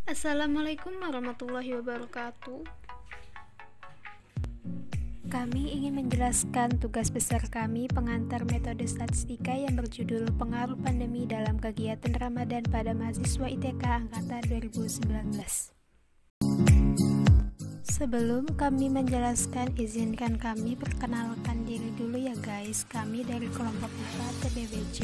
Assalamualaikum warahmatullahi wabarakatuh. Kami ingin menjelaskan tugas besar kami pengantar metode statistika yang berjudul Pengaruh Pandemi dalam Kegiatan Ramadan pada Mahasiswa ITK Angkatan 2019. Sebelum kami menjelaskan, izinkan kami perkenalkan diri dulu ya guys. Kami dari kelompok 4 TBBC.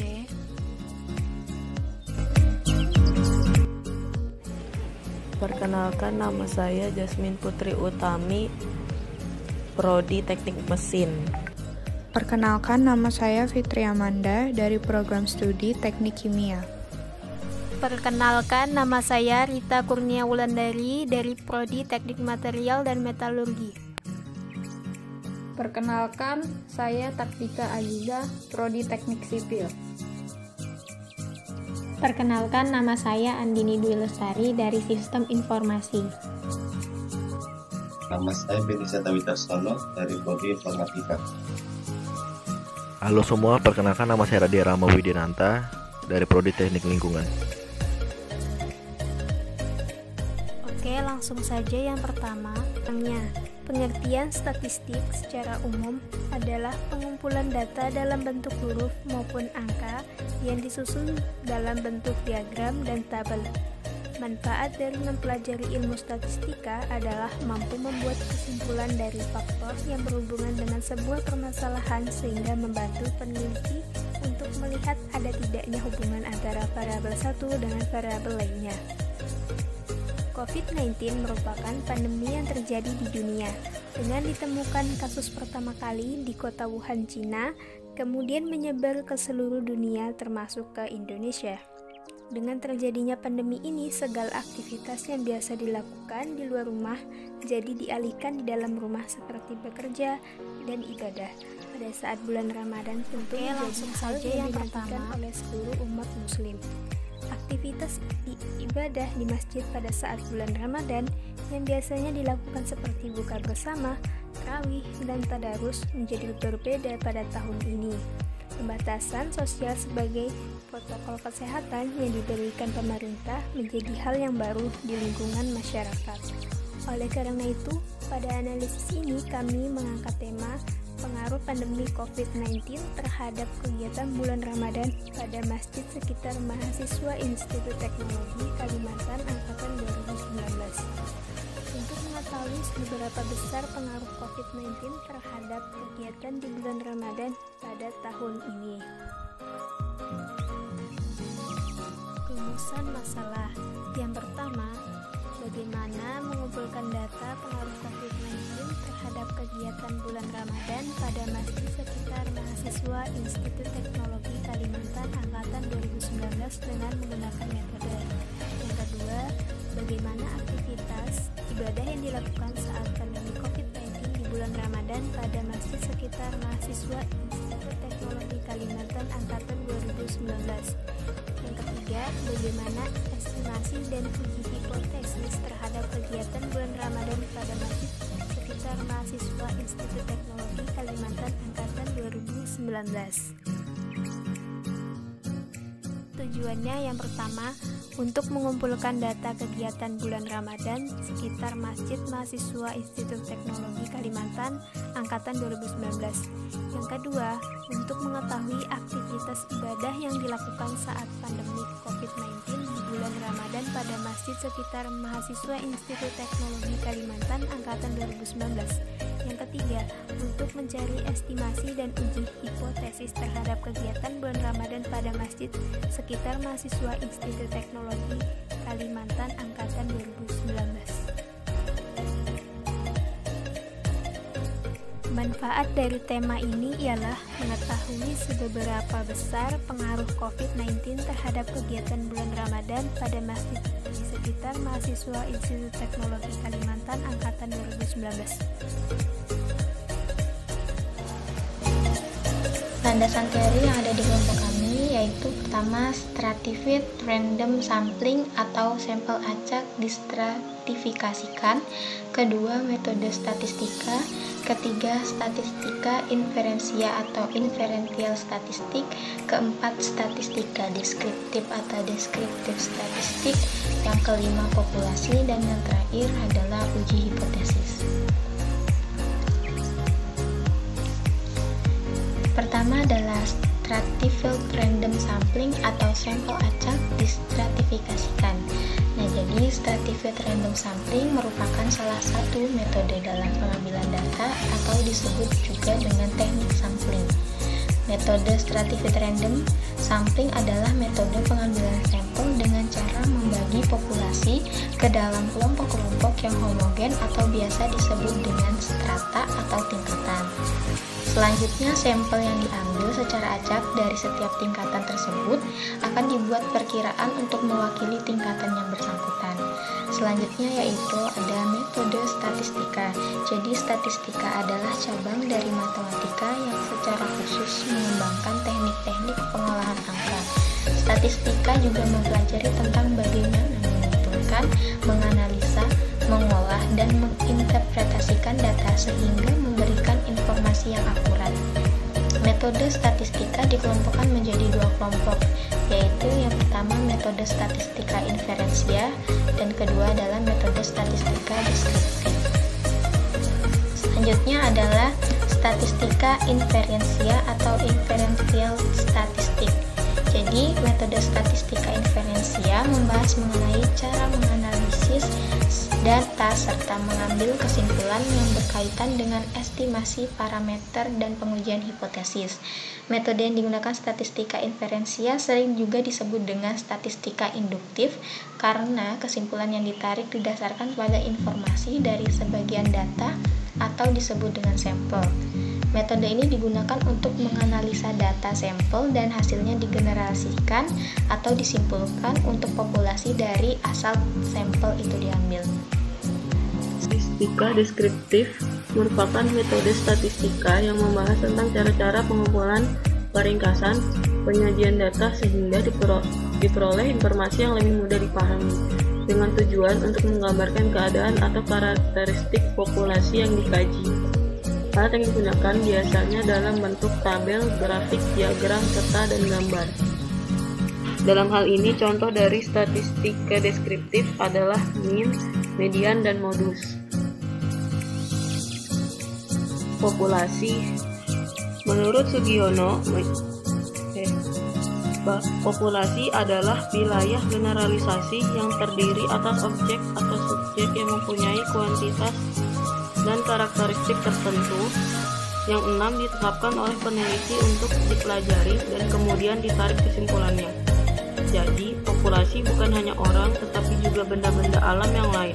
Perkenalkan, nama saya Jasmine Putri Utami, Prodi Teknik Mesin. Perkenalkan, nama saya Fitri Amanda dari program studi Teknik Kimia. Perkenalkan, nama saya Rita Kurnia Wulandari dari Prodi Teknik Material dan Metalurgi. Perkenalkan, saya Taktika Aziza, Prodi Teknik Sipil. Perkenalkan, nama saya Andini Dwi Lestari dari Sistem Informasi. Nama saya Benisa Tawitarsono dari Prodi Informatika. Halo semua, perkenalkan nama saya Radia Rama Widinanta dari Prodi Teknik Lingkungan. Oke, langsung saja yang pertama. Pengertian statistik secara umum adalah pengumpulan data dalam bentuk huruf maupun angka yang disusun dalam bentuk diagram dan tabel. Manfaat dari mempelajari ilmu statistika adalah mampu membuat kesimpulan dari faktor yang berhubungan dengan sebuah permasalahan sehingga membantu peneliti untuk melihat ada tidaknya hubungan antara variabel satu dengan variabel lainnya. COVID-19 merupakan pandemi yang terjadi di dunia, dengan ditemukan kasus pertama kali di kota Wuhan, Cina, kemudian menyebar ke seluruh dunia termasuk ke Indonesia. Dengan terjadinya pandemi ini, segala aktivitas yang biasa dilakukan di luar rumah jadi dialihkan di dalam rumah seperti bekerja dan ibadah. Pada saat bulan Ramadan tentu langsung saja yang dinantikan oleh seluruh umat muslim. Aktivitas ibadah di masjid pada saat bulan Ramadan yang biasanya dilakukan seperti buka bersama, tarawih, dan tadarus menjadi berbeda pada tahun ini. Pembatasan sosial sebagai protokol kesehatan yang diberikan pemerintah menjadi hal yang baru di lingkungan masyarakat. Oleh karena itu, pada analisis ini kami mengangkat tema pengaruh pandemi COVID-19 terhadap kegiatan bulan Ramadan pada masjid sekitar mahasiswa Institut Teknologi Kalimantan Angkatan 2019. Untuk mengetahui seberapa besar pengaruh COVID-19 terhadap kegiatan di bulan Ramadan pada tahun ini. Rumusan masalah. Yang pertama, bagaimana mengumpulkan data pengaruh COVID-19 terhadap kegiatan bulan Ramadan pada masjid sekitar mahasiswa Institut Teknologi Kalimantan Angkatan 2019 dengan menggunakan metode. Yang kedua, bagaimana aktivitas ibadah yang dilakukan saat pandemi COVID-19 di bulan Ramadan pada masjid sekitar mahasiswa Institut Teknologi Kalimantan Angkatan 2019. Yang ketiga, bagaimana estimasi dan uji hipotesis terhadap kegiatan bulan Ramadan pada masjid sekitar mahasiswa Institut Teknologi Kalimantan Angkatan 2019. Tujuannya yang pertama, untuk mengumpulkan data kegiatan bulan Ramadan sekitar masjid mahasiswa Institut Teknologi Kalimantan Angkatan 2019. Yang kedua, untuk mengetahui aktivitas ibadah yang dilakukan saat pandemi COVID-19 di bulan Ramadan pada masjid sekitar mahasiswa Institut Teknologi Kalimantan Angkatan 2019. Yang ketiga, untuk mencari estimasi dan uji hipotesis terhadap kegiatan bulan Ramadan pada masjid sekitar mahasiswa Institut Teknologi Kalimantan Angkatan 2019. Manfaat dari tema ini ialah mengetahui seberapa besar pengaruh COVID-19 terhadap kegiatan bulan Ramadan pada masjid di sekitar mahasiswa Institut Teknologi Kalimantan Angkatan 2019. Landasan teori yang ada di kelompok kami yaitu pertama stratified random sampling atau sampel acak distratifikasikan, kedua metode statistika, ketiga statistika inferensia atau inferential statistik, keempat statistika deskriptif atau deskriptif statistik, yang kelima populasi, dan yang terakhir adalah uji hipotesis. Pertama adalah stratified random sampling atau sampel acak distratifikasikan. Nah, jadi stratified random sampling merupakan salah satu metode dalam pengambilan data atau disebut juga dengan teknik sampling. Metode stratified random sampling adalah metode pengambilan sampel dengan cara membagi populasi ke dalam kelompok-kelompok yang homogen atau biasa disebut dengan strata atau tingkatan. Selanjutnya, sampel yang diambil secara acak dari setiap tingkatan tersebut akan dibuat perkiraan untuk mewakili tingkatan yang bersangkutan. Selanjutnya yaitu ada metode statistika. Jadi statistika adalah cabang dari matematika yang secara khusus mengembangkan teknik-teknik pengolahan angka. Statistika juga mempelajari tentang bagaimana mengumpulkan, menganalisa, mengolah, dan menginterpretasikan data sehingga memberikan informasi yang akurat. Metode statistika dikelompokkan menjadi dua kelompok, yaitu yang pertama metode statistika inferensia dan kedua adalah metode statistika deskriptif. Selanjutnya adalah statistika inferensia atau inferential statistik. Jadi, metode statistika inferensia membahas mengenai cara menganalisis data serta mengambil kesimpulan yang berkaitan dengan estimasi parameter dan pengujian hipotesis. Metode yang digunakan statistika inferensia sering juga disebut dengan statistika induktif karena kesimpulan yang ditarik didasarkan pada informasi dari sebagian data atau disebut dengan sampel. Metode ini digunakan untuk menganalisa data sampel dan hasilnya digenerasikan atau disimpulkan untuk populasi dari asal sampel itu diambil. Statistika deskriptif merupakan metode statistika yang membahas tentang cara-cara pengumpulan, peringkasan, penyajian data sehingga diperoleh informasi yang lebih mudah dipahami dengan tujuan untuk menggambarkan keadaan atau karakteristik populasi yang dikaji. Alat yang digunakan biasanya dalam bentuk tabel, grafik, diagram, peta, dan gambar. Dalam hal ini, contoh dari statistika deskriptif adalah mean, median, dan modus. Populasi. Menurut Sugiono, populasi adalah wilayah generalisasi yang terdiri atas objek atau subjek yang mempunyai kuantitas dan karakteristik tertentu. Yang 6 ditetapkan oleh peneliti untuk dipelajari dan kemudian ditarik kesimpulannya. Jadi, populasi bukan hanya orang, tetapi juga benda-benda alam yang lain.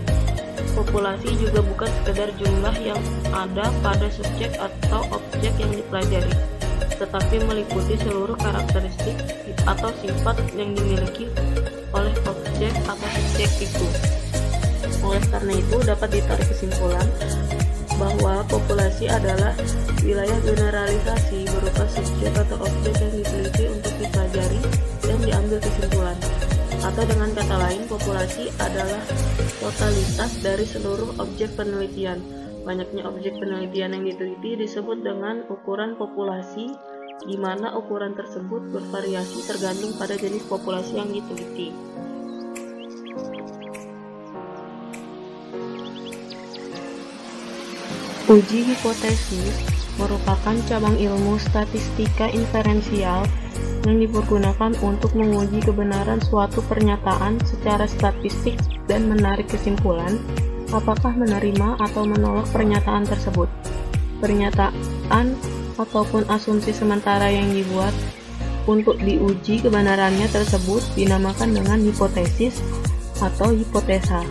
Populasi juga bukan sekedar jumlah yang ada pada subjek atau objek yang dipelajari, tetapi meliputi seluruh karakteristik atau sifat yang dimiliki oleh objek atau subjek itu. Oleh karena itu, dapat ditarik kesimpulan bahwa populasi adalah wilayah generalisasi berupa subjek atau objek yang diteliti untuk dipelajari dan diambil kesimpulan. Atau dengan kata lain, populasi adalah totalitas dari seluruh objek penelitian. Banyaknya objek penelitian yang diteliti disebut dengan ukuran populasi, di mana ukuran tersebut bervariasi tergantung pada jenis populasi yang diteliti. Uji hipotesis merupakan cabang ilmu statistika inferensial yang dipergunakan untuk menguji kebenaran suatu pernyataan secara statistik dan menarik kesimpulan apakah menerima atau menolak pernyataan tersebut. Pernyataan ataupun asumsi sementara yang dibuat untuk diuji kebenarannya tersebut dinamakan dengan hipotesis atau hipotesa.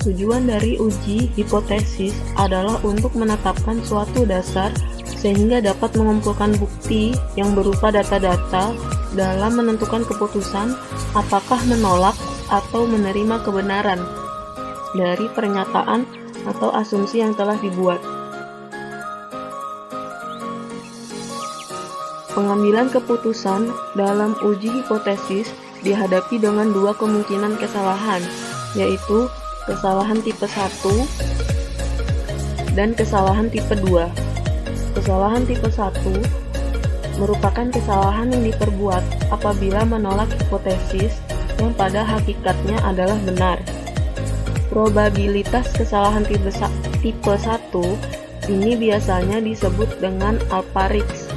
Tujuan dari uji hipotesis adalah untuk menetapkan suatu dasar sehingga dapat mengumpulkan bukti yang berupa data-data dalam menentukan keputusan apakah menolak atau menerima kebenaran dari pernyataan atau asumsi yang telah dibuat. Pengambilan keputusan dalam uji hipotesis dihadapi dengan dua kemungkinan kesalahan, yaitu kesalahan tipe 1 dan kesalahan tipe 2. Kesalahan tipe 1 merupakan kesalahan yang diperbuat apabila menolak hipotesis yang pada hakikatnya adalah benar. Probabilitas kesalahan tipe 1 ini biasanya disebut dengan alpha risk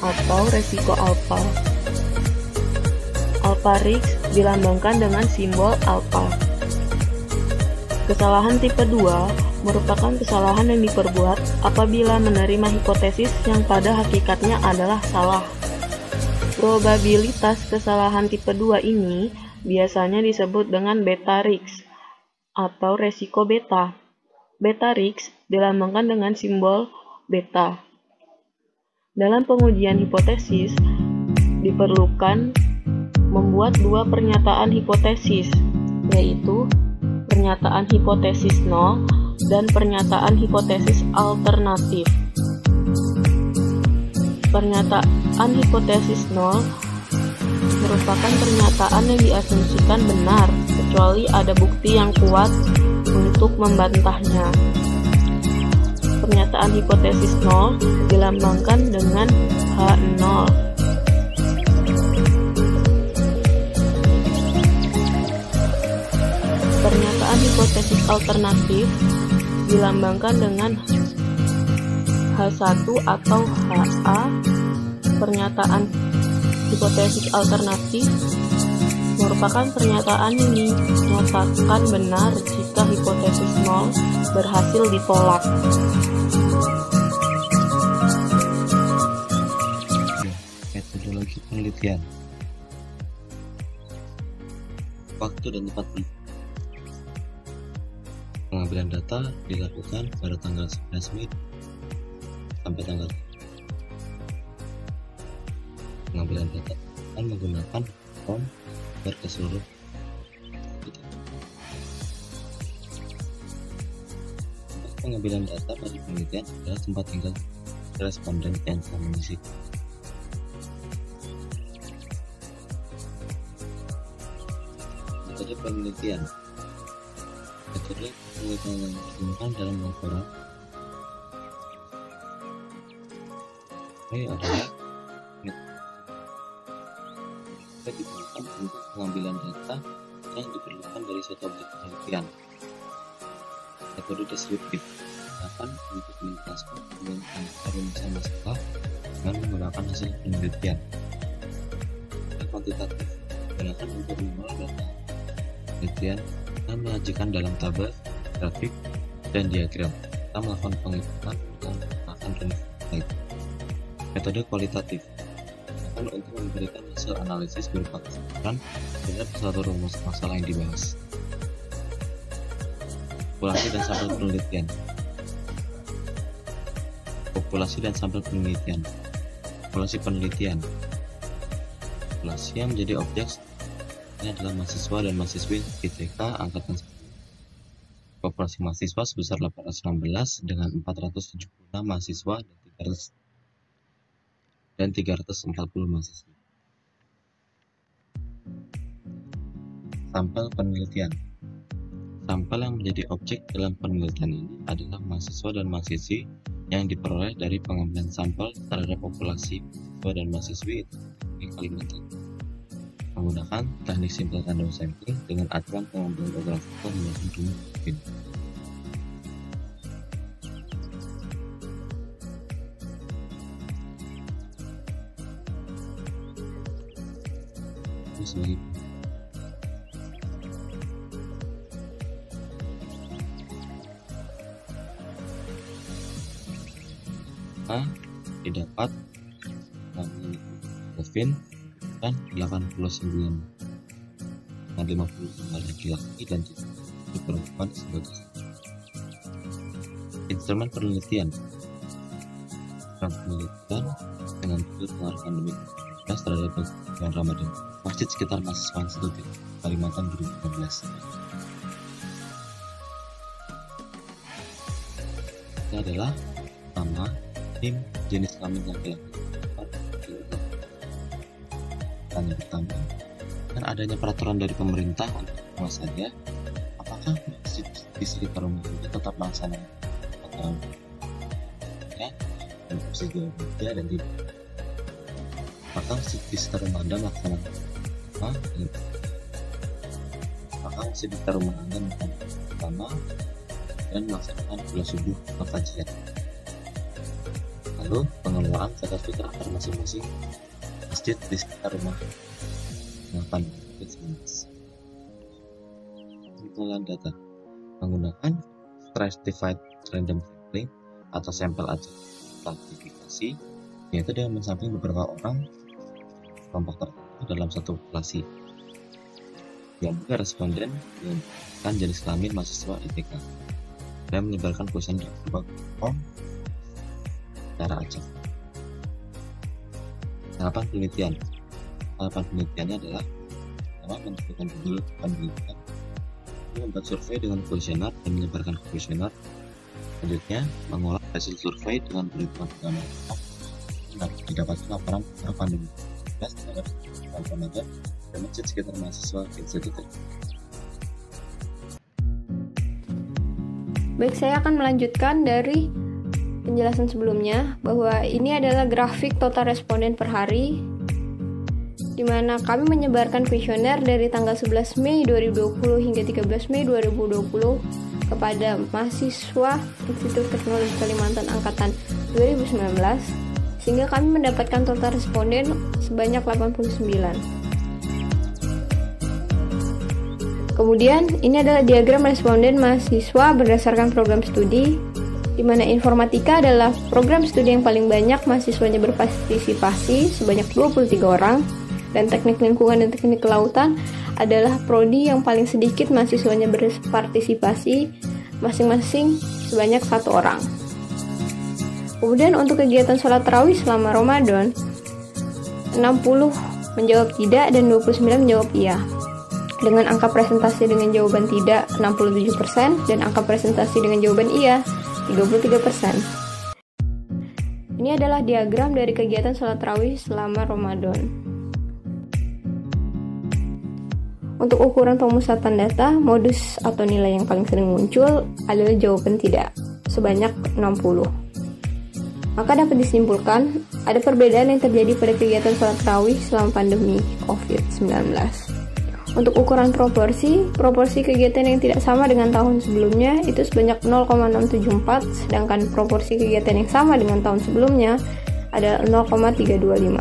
atau resiko alfa. Alpha risk dilambangkan dengan simbol alfa. Kesalahan tipe 2 merupakan kesalahan yang diperbuat apabila menerima hipotesis yang pada hakikatnya adalah salah. Probabilitas kesalahan tipe 2 ini biasanya disebut dengan beta risk atau resiko beta. Beta risk dilambangkan dengan simbol beta. Dalam pengujian hipotesis, diperlukan membuat dua pernyataan hipotesis, yaitu pernyataan hipotesis 0 dan pernyataan hipotesis alternatif. Pernyataan hipotesis 0 merupakan pernyataan yang diasumsikan benar, kecuali ada bukti yang kuat untuk membantahnya. Pernyataan hipotesis 0 dilambangkan dengan H0. Pernyataan hipotesis alternatif dilambangkan dengan H1 atau HA. Pernyataan hipotesis alternatif merupakan pernyataan yang dinyatakan benar jika hipotesis 0 berhasil ditolak. Metodologi penelitian. Waktu dan tempat pengambilan data dilakukan pada tanggal 11 Mei sampai tanggal pengambilan data akan menggunakan form ke seluruh tempat pengambilan data pada penelitian adalah tempat tinggal responden yang telah mengisi. Metode penelitian. Metode penelitian yang digunakan dalam laporan ini adalah digunakan untuk pengambilan data yang diperlukan dari suatu objek penelitian. Metode deskriptif digunakan untuk menjelaskan rumusan masalah dengan menggunakan hasil penelitian. Metode kuantitatif digunakan untuk mengolah data penelitian dan menyajikan dalam tabel, grafik, dan diagram. Kita melakukan penghitungan dan melakukan penelitian. Metode kualitatif untuk memberikan hasil analisis berupa kesimpulan terhadap suatu rumus masalah yang dibahas. Populasi dan sampel penelitian. Populasi dan sampel penelitian. Populasi penelitian. Populasi yang menjadi objek ini adalah mahasiswa dan mahasiswi ITK angkatan 9. Populasi mahasiswa sebesar 816 dengan 476 mahasiswa dan 340 mahasiswa. Sampel penelitian. Sampel yang menjadi objek dalam penelitian ini adalah mahasiswa dan mahasiswi yang diperoleh dari pengambilan sampel terhadap populasi mahasiswa dan mahasiswi di Kalimantan menggunakan teknik simple random sampling dengan acuan pengambilan geografikal menggunakan jumlah bin. Sebagai didapat Kevin dan 89 dan 50 laki-laki dan perempuan sebagai instrumen penelitian dengan tujuan pengaruh pandemi terhadap bulan Ramadan. Masjid sekitar mahasiswa Institut Kalimantan 2019. Ini adalah nama tim jenis kelamin laki-laki Pertanyaan pertama, dengan adanya peraturan dari pemerintah untuk rumah saja, apakah masjid di sekitar rumah Anda tetap melaksanakan peraturan? Ya, dan opsi jawaban ya dan tidak. Apakah masjid di sekitar rumah Anda melaksanakan apakah masjid di sekitar rumah Anda melaksanakan pertama dan melaksanakan sholat subuh atau kajian? Lalu pengelolaan zakat fitrah per masing-masing masjid di sekitar rumah dengan COVID-19. Pengumpulan data menggunakan stratified random sampling atau sampel acak stratifikasi, yaitu dengan mensampling beberapa orang kelompok tertentu dalam satu populasi. Diambil responden dengan jenis kelamin mahasiswa ITK dan menyebarkan kuesioner berupa form secara acak. Tahapan penelitian. Tahapan penelitiannya adalah menentukan judul penelitian, membuat survei dengan kuesioner dan menyebarkan kuesioner. Selanjutnya, mengolah hasil survei dengan perhitungan pengalaman dan didapatkan laporan tentang pandemi terhadap Ramadan dan masjid sekitar mahasiswa institut. Baik, saya akan melanjutkan dari penjelasan sebelumnya bahwa ini adalah grafik total responden per hari, di mana kami menyebarkan kuesioner dari tanggal 11 Mei 2020 hingga 13 Mei 2020 kepada mahasiswa Institut Teknologi Kalimantan Angkatan 2019, sehingga kami mendapatkan total responden sebanyak 89. Kemudian, ini adalah diagram responden mahasiswa berdasarkan program studi, di mana informatika adalah program studi yang paling banyak mahasiswanya berpartisipasi sebanyak 23 orang, dan teknik lingkungan dan teknik kelautan adalah prodi yang paling sedikit mahasiswanya berpartisipasi, masing-masing sebanyak 1 orang. Kemudian untuk kegiatan sholat tarawih selama Ramadan, 60 menjawab tidak dan 29 menjawab iya. Dengan angka presentasi dengan jawaban tidak 67% dan angka presentasi dengan jawaban iya 33%. Ini adalah diagram dari kegiatan sholat tarawih selama Ramadan. Untuk ukuran pemusatan data, modus atau nilai yang paling sering muncul adalah jawaban tidak, sebanyak 60. Maka dapat disimpulkan, ada perbedaan yang terjadi pada kegiatan sholat tarawih selama pandemi COVID-19. Untuk ukuran proporsi kegiatan yang tidak sama dengan tahun sebelumnya itu sebanyak 0,674, sedangkan proporsi kegiatan yang sama dengan tahun sebelumnya adalah 0,325.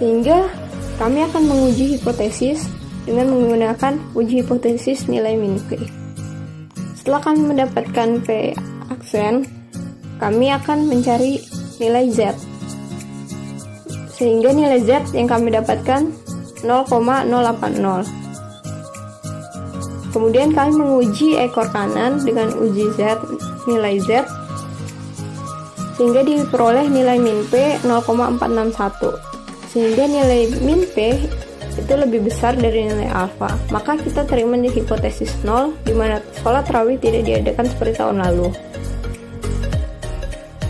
Sehingga kami akan menguji hipotesis dengan menggunakan uji hipotesis nilai min P. Setelah kami mendapatkan P aksen, kami akan mencari nilai Z. Sehingga nilai Z yang kami dapatkan 0,080. Kemudian kami menguji ekor kanan dengan uji Z, nilai Z, sehingga diperoleh nilai min P 0,461. Sehingga nilai min P itu lebih besar dari nilai alfa. Maka kita terima di hipotesis 0, di mana sholat tarawih tidak diadakan seperti tahun lalu.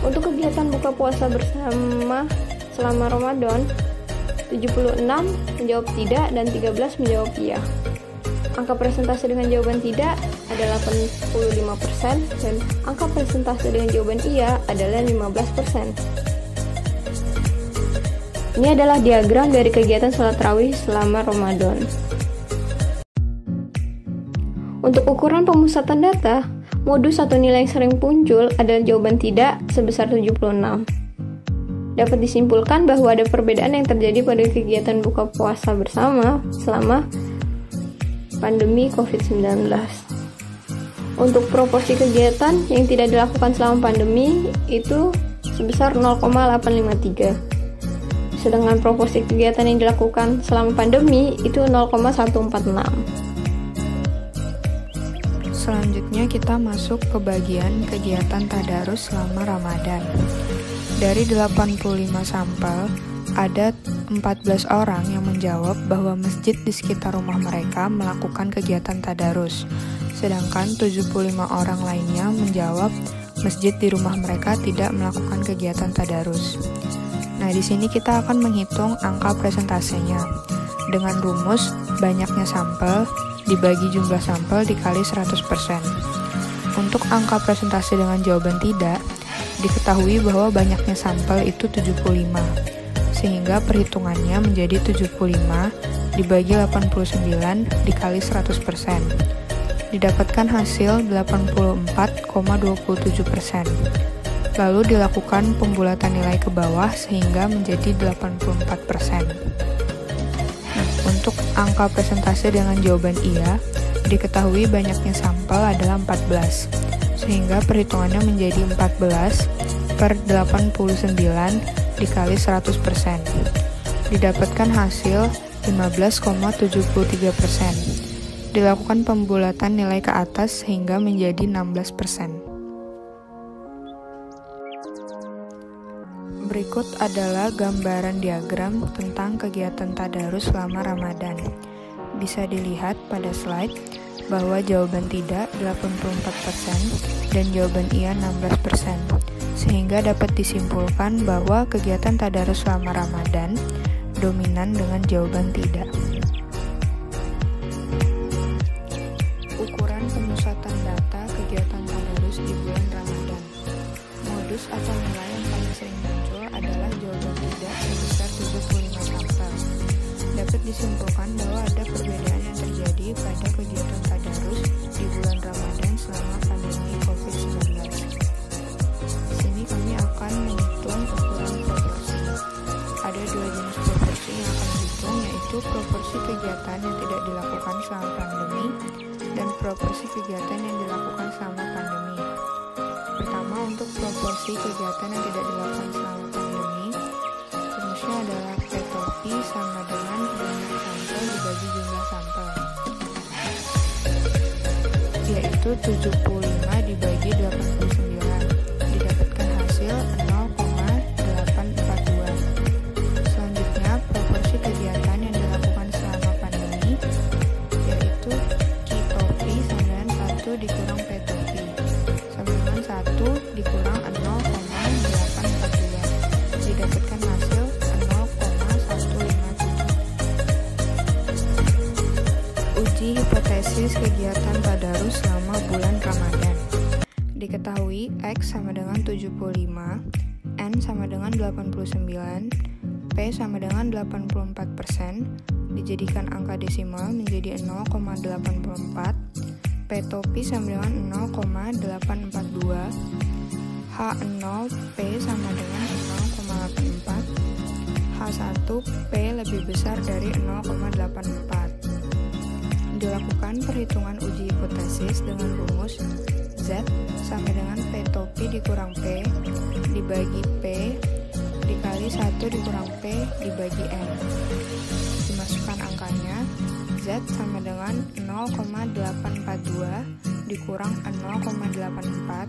Untuk kegiatan buka puasa bersama selama Ramadan, 76 menjawab tidak dan 13 menjawab iya. Angka presentasi dengan jawaban tidak adalah 85% dan angka presentasi dengan jawaban iya adalah 15%. Ini adalah diagram dari kegiatan sholat tarawih selama Ramadan. Untuk ukuran pemusatan data, modus atau nilai yang sering muncul adalah jawaban tidak sebesar 76. Dapat disimpulkan bahwa ada perbedaan yang terjadi pada kegiatan buka puasa bersama selama pandemi COVID-19. Untuk proporsi kegiatan yang tidak dilakukan selama pandemi itu sebesar 0,853. Sedangkan proporsi kegiatan yang dilakukan selama pandemi itu 0,146. Selanjutnya kita masuk ke bagian kegiatan tadarus selama Ramadan. Dari 85 sampel, ada 14 orang yang menjawab bahwa masjid di sekitar rumah mereka melakukan kegiatan tadarus, sedangkan 75 orang lainnya menjawab masjid di rumah mereka tidak melakukan kegiatan tadarus. Nah, di sini kita akan menghitung angka presentasenya dengan rumus banyaknya sampel dibagi jumlah sampel dikali 100%. Untuk angka presentasi dengan jawaban tidak, diketahui bahwa banyaknya sampel itu 75, sehingga perhitungannya menjadi 75 dibagi 89 dikali 100%. Didapatkan hasil 84,27%. Lalu dilakukan pembulatan nilai ke bawah sehingga menjadi 84%. Nah, untuk angka presentasi dengan jawaban iya, diketahui banyaknya sampel adalah 14, sehingga perhitungannya menjadi 14 per 89 dikali 100%. Didapatkan hasil 15,73%. Dilakukan pembulatan nilai ke atas sehingga menjadi 16%. Berikut adalah gambaran diagram tentang kegiatan tadarus selama Ramadan. Bisa dilihat pada slide bahwa jawaban tidak 84% dan jawaban iya 16%, sehingga dapat disimpulkan bahwa kegiatan tadarus selama Ramadan dominan dengan jawaban tidak. Ukuran pemusatan data kegiatan tadarus di bulan Ramadan. Modus atau nilai yang paling sering muncul adalah jawaban tidak sebesar 75 sampel. Dapat disimpulkan bahwa ada perbedaan yang terjadi pada kegiatan tadarus di bulan Ramadan selama pandemi COVID-19. Di sini kami akan menghitung ukuran proporsi. Ada dua jenis proporsi yang akan dihitung, yaitu proporsi kegiatan yang tidak dilakukan selama pandemi dan proporsi kegiatan yang dilakukan selama pandemi. Pertama, untuk proporsi kegiatan yang tidak dilakukan selama pandemi, rumusnya adalah P/P sama dengan jumlah sampel dibagi jumlah sampel, yaitu 75 dibagi 89, didapatkan hasil 0,842. Selanjutnya, proporsi kegiatan yang dilakukan selama pandemi, yaitu Q/P sama dengan 1 dikurang P/P, sama dengan 1 dikurang 0,842, didapatkan hasil 0,157. Uji hipotesis kegiatan tadarus selama bulan Ramadan. Diketahui X sama dengan 75, N sama dengan 89, P sama dengan 84%, dijadikan angka desimal menjadi 0,84, P/P sama dengan 0,842, H0P sama dengan 0,84, H1P lebih besar dari 0,84. Dilakukan perhitungan uji hipotesis dengan rumus Z sama dengan P/P dikurang P dibagi P dikali 1 dikurang P dibagi N. Dimasukkan angkanya, Z sama dengan 0,842 dikurang 0,84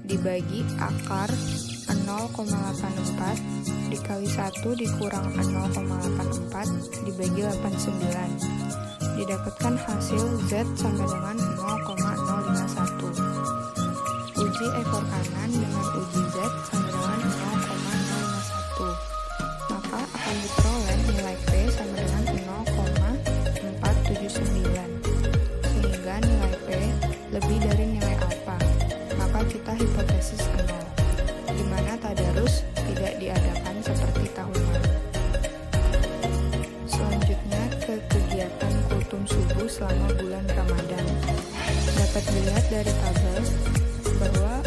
dibagi akar 0,84 dikali 1 dikurang 0,84 dibagi 89. Didapatkan hasil Z sama dengan 0,051. Uji ekor kanan dengan uji Z sama dengan 0,051. Maka akan diperoleh nilai P sama dengan 0,479. Sehingga nilai P lebih dari nilai alfa. Maka kita hipotesis 0, di mana tadarus tidak diadakan seperti tahun lalu. Selanjutnya ke kegiatan kultum subuh selama bulan Ramadan. Dapat dilihat dari tabel bahwa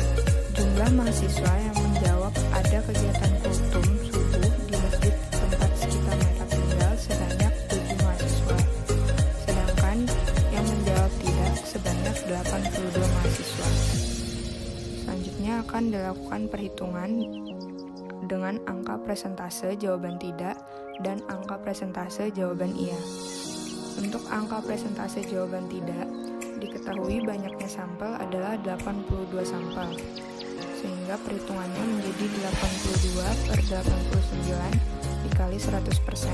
jumlah mahasiswa yang menjawab ada kegiatan kultum subuh di masjid tempat sekitar mereka tinggal sebanyak 7 mahasiswa, sedangkan yang menjawab tidak sebanyak 82 mahasiswa. Selanjutnya akan dilakukan perhitungan dengan angka presentase jawaban tidak dan angka presentase jawaban iya. Untuk angka presentase jawaban tidak, diketahui banyaknya sampel adalah 82 sampel, sehingga perhitungannya menjadi 82 per 89 dikali 100%.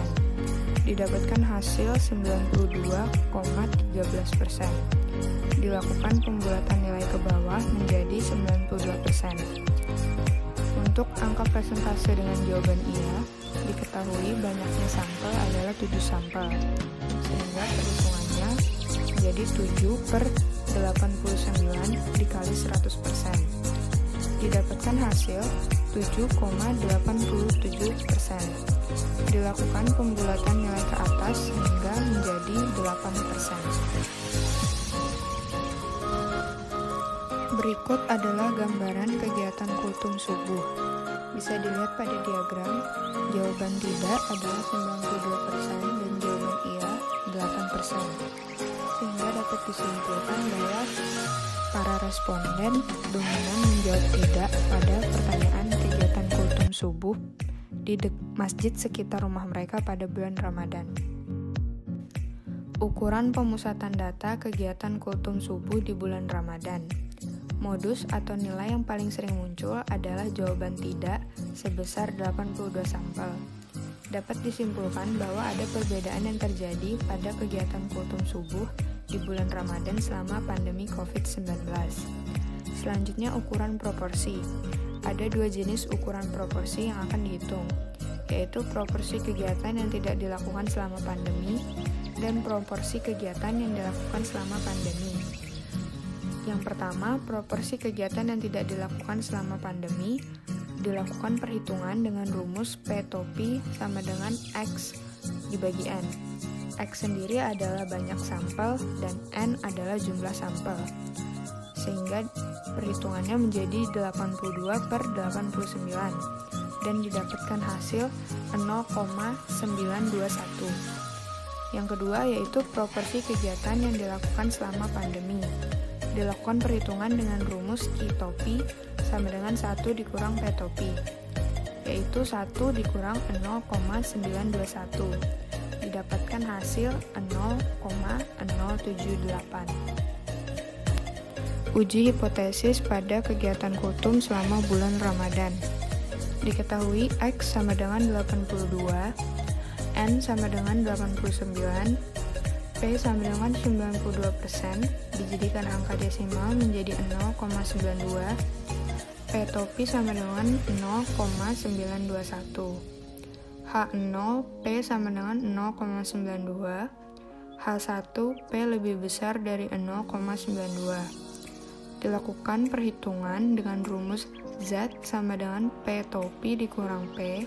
Didapatkan hasil 92,13%. Dilakukan pembulatan nilai ke bawah menjadi 92%. Untuk angka persentase dengan jawaban iya, diketahui banyaknya sampel adalah 7 sampel, sehingga perhitungannya menjadi 7/89 dikali 100%. Didapatkan hasil 7,87%. Dilakukan pembulatan nilai ke atas hingga menjadi 8%. Berikut adalah gambaran kegiatan kultum subuh. Bisa dilihat pada diagram, jawaban tidak adalah 92% dan jawaban iya 8%. Sehingga dapat disimpulkan bahwa para responden dominan menjawab tidak pada pertanyaan kegiatan kultum subuh di masjid sekitar rumah mereka pada bulan Ramadan. Ukuran pemusatan data kegiatan kultum subuh di bulan Ramadan. Modus atau nilai yang paling sering muncul adalah jawaban tidak sebesar 82 sampel. Dapat disimpulkan bahwa ada perbedaan yang terjadi pada kegiatan kultum subuh di bulan Ramadan selama pandemi COVID-19. Selanjutnya ukuran proporsi. Ada 2 jenis ukuran proporsi yang akan dihitung, yaitu proporsi kegiatan yang tidak dilakukan selama pandemi dan proporsi kegiatan yang dilakukan selama pandemi. Yang pertama, proporsi kegiatan yang tidak dilakukan selama pandemi dilakukan perhitungan dengan rumus P topi sama dengan X dibagi N. X sendiri adalah banyak sampel dan N adalah jumlah sampel. Sehingga perhitungannya menjadi 82/89 dan didapatkan hasil 0,921. Yang kedua yaitu proporsi kegiatan yang dilakukan selama pandemi. Dilakukan perhitungan dengan rumus Q topi sama dengan 1 dikurang P topi, yaitu 1 dikurang 0,921. Didapatkan hasil 0,078. Uji hipotesis pada kegiatan kultum selama bulan Ramadan. Diketahui X sama dengan 82, N sama dengan 89, P sama dengan 92%, dijadikan angka desimal menjadi 0,92, P topi sama dengan 0,921, H0, P sama dengan 0,92, H1, P lebih besar dari 0,92. Dilakukan perhitungan dengan rumus Z sama dengan P topi dikurang P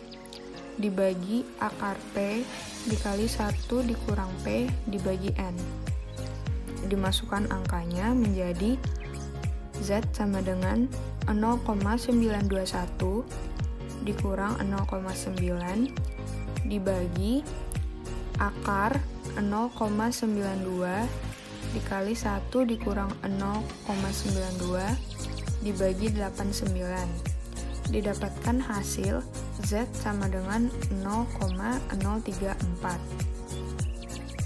dibagi akar P dikali 1 dikurang P dibagi N. Dimasukkan angkanya menjadi Z sama dengan 0,921 dikurang 0,9 dibagi akar 0,92 dikali 1 dikurang 0,92 dibagi 89. Didapatkan hasil Z sama dengan 0,034.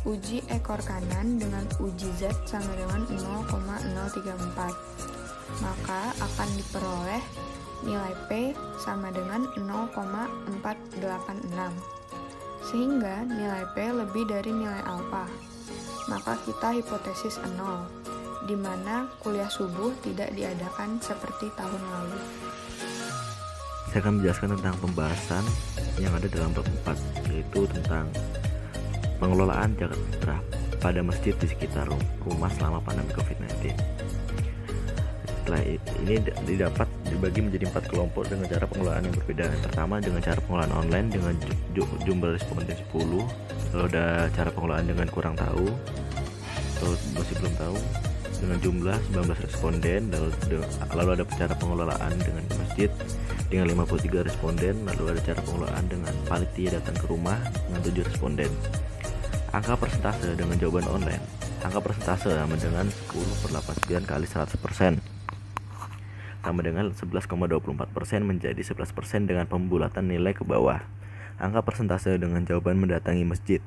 Uji ekor kanan dengan uji Z sama dengan 0,034. Maka akan diperoleh nilai P sama dengan 0,486. Sehingga nilai P lebih dari nilai alfa. Maka kita hipotesis 0, di mana kuliah subuh tidak diadakan seperti tahun lalu. Saya akan menjelaskan tentang pembahasan yang ada dalam bab 4, yaitu tentang pengelolaan jaga jarak pada masjid di sekitar rumah selama pandemi COVID-19. Setelah ini didapat dibagi menjadi 4 kelompok dengan cara pengelolaan yang berbeda. Yang pertama dengan cara pengelolaan online dengan jumlah responden 10, lalu ada cara pengelolaan dengan kurang tahu atau masih belum tahu dengan jumlah 19 responden, lalu ada cara pengelolaan dengan masjid dengan 53 responden, lalu ada cara pengelolaan dengan panitia datang ke rumah dengan 7 responden. Angka persentase dengan jawaban online. Angka persentase sama dengan 10/89 kali 100%. Sama dengan 11,24% menjadi 11% dengan pembulatan nilai ke bawah. Angka persentase dengan jawaban mendatangi masjid.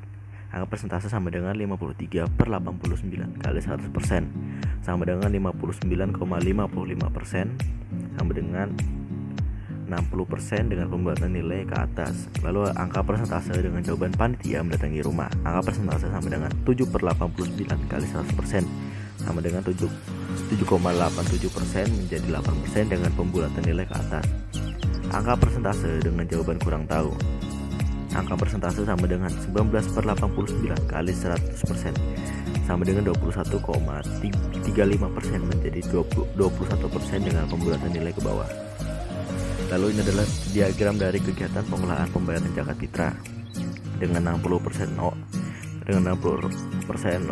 Angka persentase sama dengan 53/89 kali 100%, sama dengan 59,55%, sama dengan 60% dengan pembuatan nilai ke atas. Lalu angka persentase dengan jawaban panitia mendatangi rumah. Angka persentase sama dengan 7/89 kali 100%, sama dengan 7,87% menjadi 8% dengan pembulatan nilai ke atas. Angka persentase dengan jawaban kurang tahu. Angka persentase sama dengan 19/89 kali 100% sama dengan 21,35% menjadi 21% dengan pembulatan nilai ke bawah. Lalu ini adalah diagram dari kegiatan pengolahan pembayaran zakat fitrah. Dengan 60%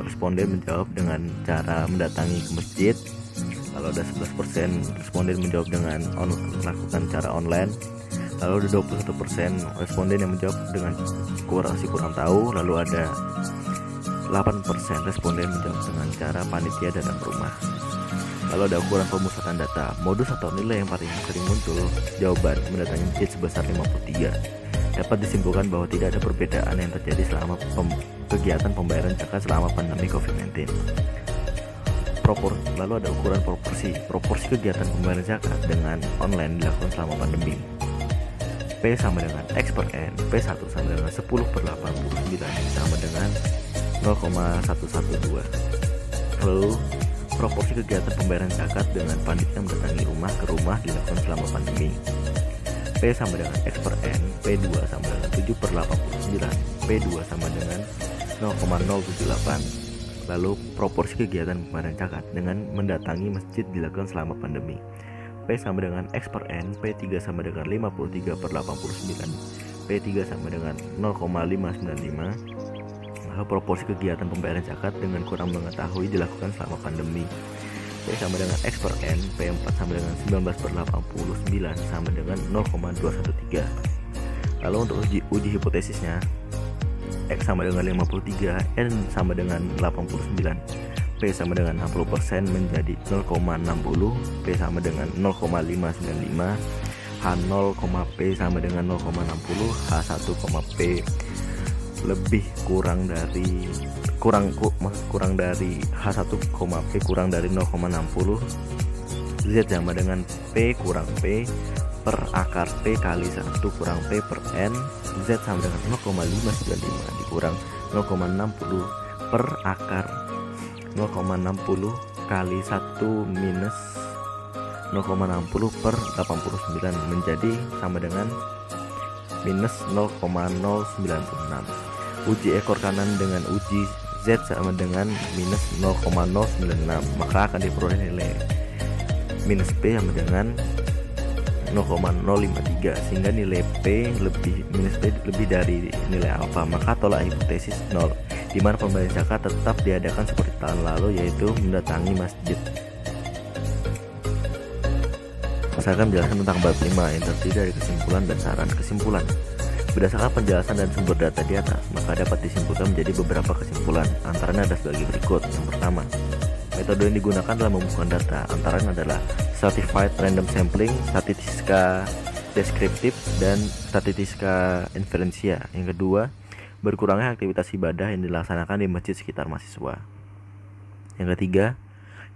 responden menjawab dengan cara mendatangi ke masjid. Lalu ada 11% responden menjawab dengan melakukan cara online. Lalu ada 21% responden yang menjawab dengan kurang tahu. Lalu ada 8% responden menjawab dengan cara panitia datang ke rumah. Lalu ada ukuran pemusatan data. Modus atau nilai yang paling sering muncul jawaban mendatangi masjid sebesar 53. Dapat disimpulkan bahwa tidak ada perbedaan yang terjadi selama kegiatan pembayaran zakat selama pandemi COVID-19. Lalu ada ukuran proporsi kegiatan pembayaran zakat dengan online dilakukan selama pandemi. P sama dengan X per N, P1 sama dengan 10/89 sama dengan 0,112. Lalu proporsi kegiatan pembayaran zakat dengan panitia mendatangi rumah ke rumah dilakukan selama pandemi. P sama dengan X per N, P2 sama dengan 7/89, P2 sama dengan 0,078. Lalu proporsi kegiatan pembayaran zakat dengan mendatangi masjid dilakukan selama pandemi. P sama dengan X per N, P3 sama dengan 53/89, P3 sama dengan 0,595. Lalu proporsi kegiatan pembayaran zakat dengan kurang mengetahui dilakukan selama pandemi. P sama dengan X per N, P4 sama dengan 19/89 sama dengan 0,213. Lalu untuk uji hipotesisnya, X sama dengan 53, N sama dengan 89, P sama dengan 60% menjadi 0,60, P sama dengan 0,595, H0, P sama dengan 0,60, H1, P lebih kurang dari H1, P kurang dari 0,60, Z sama dengan P kurang P per akar P kali 1 kurang P per N, Z sama dengan 0,595 dikurang 0,60 per akar 0,60 kali 1 minus 0,60 per 89 menjadi sama dengan minus 0,096. Uji ekor kanan dengan uji Z sama dengan minus 0,096, maka akan diperoleh nilai minus P sama dengan 0,053 sehingga nilai P lebih dari nilai alfa, maka tolak hipotesis 0 di mana pembayaran zakat tetap diadakan seperti tahun lalu, yaitu mendatangi masjid. Saya akan menjelaskan tentang bab 5 yang terdiri dari kesimpulan dan saran. Kesimpulan: berdasarkan penjelasan dan sumber data di atas, maka dapat disimpulkan menjadi beberapa kesimpulan. Antaranya ada sebagai berikut. Yang pertama, metode yang digunakan dalam mengumpulkan data antaranya adalah stratified random sampling, statistika deskriptif, dan statistika inferensia. Yang kedua, berkurangnya aktivitas ibadah yang dilaksanakan di masjid sekitar mahasiswa. Yang ketiga,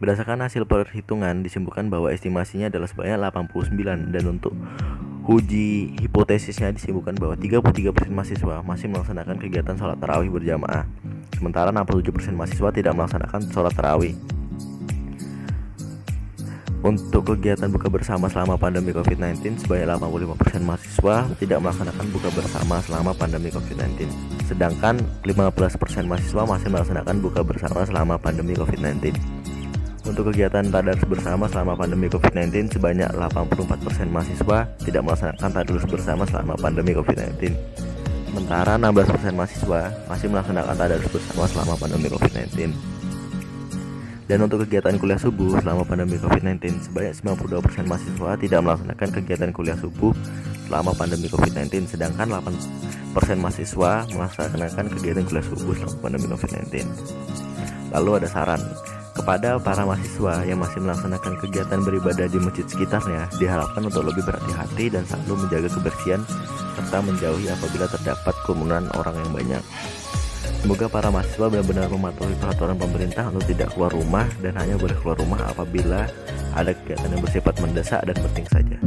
berdasarkan hasil perhitungan disimpulkan bahwa estimasinya adalah sebanyak 89, dan untuk uji hipotesisnya disimpulkan bahwa 33% mahasiswa masih melaksanakan kegiatan sholat tarawih berjamaah, sementara 67% mahasiswa tidak melaksanakan sholat tarawih. Untuk kegiatan buka bersama selama pandemi COVID-19, sebanyak 85% mahasiswa tidak melaksanakan buka bersama selama pandemi COVID-19, sedangkan 15% mahasiswa masih melaksanakan buka bersama selama pandemi COVID-19. Untuk kegiatan tadarus bersama selama pandemi COVID-19, sebanyak 84% mahasiswa tidak melaksanakan tadarus bersama selama pandemi COVID-19, sementara 16% mahasiswa masih melaksanakan tadarus bersama selama pandemi COVID-19. Dan untuk kegiatan kuliah subuh selama pandemi COVID-19, sebanyak 92% mahasiswa tidak melaksanakan kegiatan kuliah subuh selama pandemi COVID-19, sedangkan 8% mahasiswa melaksanakan kegiatan kuliah subuh selama pandemi COVID-19. Lalu ada saran kepada para mahasiswa yang masih melaksanakan kegiatan beribadah di masjid sekitarnya, diharapkan untuk lebih berhati-hati dan selalu menjaga kebersihan serta menjauhi apabila terdapat kerumunan orang yang banyak. Semoga para mahasiswa benar-benar mematuhi peraturan pemerintah untuk tidak keluar rumah dan hanya boleh keluar rumah apabila ada kegiatan yang bersifat mendesak dan penting saja.